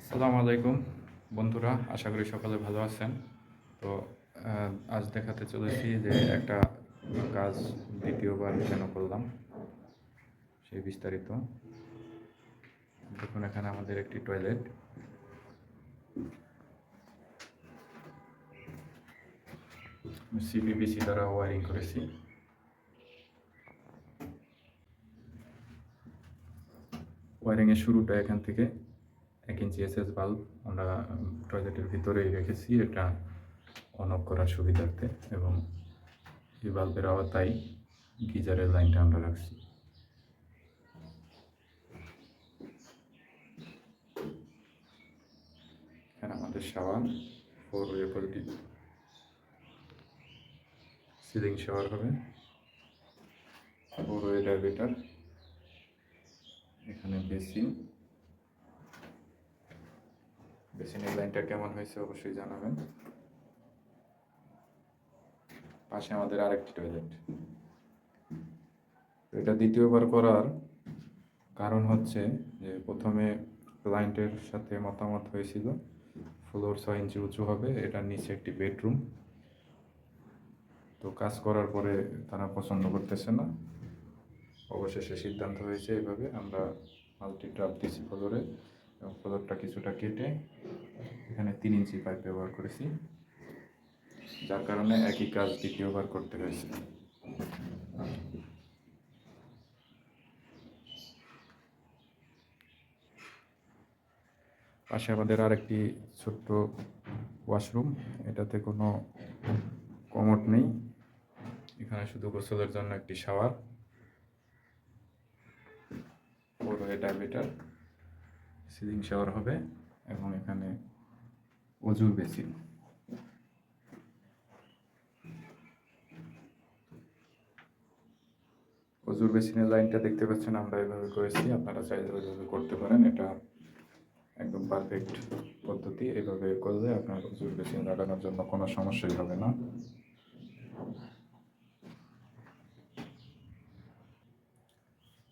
আসসালামু আলাইকুম বন্ধুরা, আশা করি সকলে ভালো আছেন। তো আজ দেখাতে চলেছি যে একটা কাজ দ্বিতীয়বার কেন করলাম সেই বিস্তারিত। দেখুন, এখানে আমাদের একটি টয়লেট, সিপিভিসি দ্বারা ওয়ারিং করেছি। ওয়ারিংয়ের শুরুটা এখান থেকে 1 ইঞ্চি এসএস বাল্ব আমরা টয়লেটের ভিতরেই রেখেছি, এটা অন অফ করার সুবিধার্থে, এবং এই বাল্বের আওতায় গিজারের লাইনটা আমরা রাখছি। এখানে আমাদের শাওয়ার, 4-ওয়ে পজিটিভ সিলিং শাওয়ার হবে, 4-ওয়ে ডাইভেটার, এখানে বেসিনের লাইনটা কেমন হয়েছে অবশ্যই জানাবেন। পাশে আমাদের আরেকটি টয়লেট। তো এটা দ্বিতীয়বার করার কারণ হচ্ছে যে প্রথমে ক্লায়েন্টের সাথে মতামত হয়েছিল ফ্লোর 6 ইঞ্চি উঁচু হবে, এটার নিচে একটি বেডরুম। তো কাজ করার পরে তারা পছন্দ করতেছে না, অবশেষে সিদ্ধান্ত হয়েছে এভাবে আমরা মাল্টি ট্রাপ দিছি ফ্লোরে, এবং ফ্লোরটা কিছুটা কেটে এখানে 3 ইঞ্চি পাইপ ব্যবহার করেছি, যার কারণে একই কাজ দ্বিতীয়বার করতে হয়েছে। পাশে আমাদের আরেকটি ছোট্ট ওয়াশরুম, এটাতে কোনো কমোড নেই, এখানে শুধু গোসলের জন্য একটি শাওয়ার, 4-ওয়ে ডাইভেটার, সিলিং শাওয়ার হবে, এবং এখানে অজুর বেসিন। অজুর বেসিনের লাইনটা দেখতে পাচ্ছেন আমরা এভাবে করেছি, আপনারা চাইলে ওইভাবে করতে পারেন, এটা একদম পারফেক্ট পদ্ধতি। এভাবে করলে আপনার অজুর বেসিন লাগানোর জন্য কোনো সমস্যাই হবে না।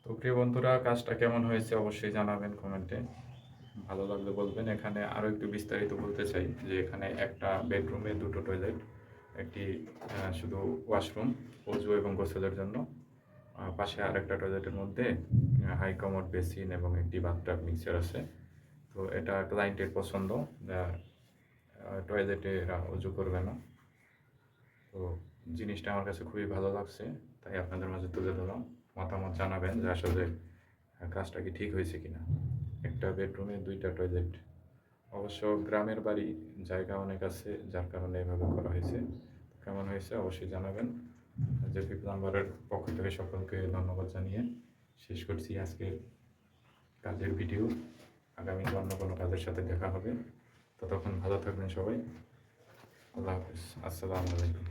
তো প্রিয় বন্ধুরা, কাজটা কেমন হয়েছে অবশ্যই জানাবেন কমেন্টে, ভালো লাগলে বলবেন। এখানে আরও একটু বিস্তারিত বলতে চাই যে এখানে একটা বেডরুমে 2টো টয়লেট, একটি শুধু ওয়াশরুম অজু এবং গোসলের জন্য, পাশে আরেকটা টয়লেটের মধ্যে হাই কমোড বেসিন এবং একটি বাথটাব মিক্সচার আছে। তো এটা ক্লায়েন্টের পছন্দ, টয়লেটে এরা অজু করবে না। তো জিনিসটা আমার কাছে খুবই ভালো লাগছে, তাই আপনাদের মাঝে তুলে ধরলাম। মতামত জানাবেন যে আসলে কাজটা কি ঠিক হয়েছে কিনা। একটা বেডরুমে 2টা টয়লেট, অবশ্য গ্রামের বাড়ি, জায়গা অনেক আছে, যার কারণে এভাবে করা হয়েছে। কেমন হয়েছে অবশ্যই জানাবেন। জেপি প্লাম্বারের পক্ষ থেকে সকলকে ধন্যবাদ জানিয়ে শেষ করছি আজকের কাজের ভিডিও। আগামীতে অন্য কোনো কাজের সাথে দেখা হবে, ততক্ষণ ভালো থাকবেন সবাই। আল্লাহ হাফিজ, আসসালামু আলাইকুম।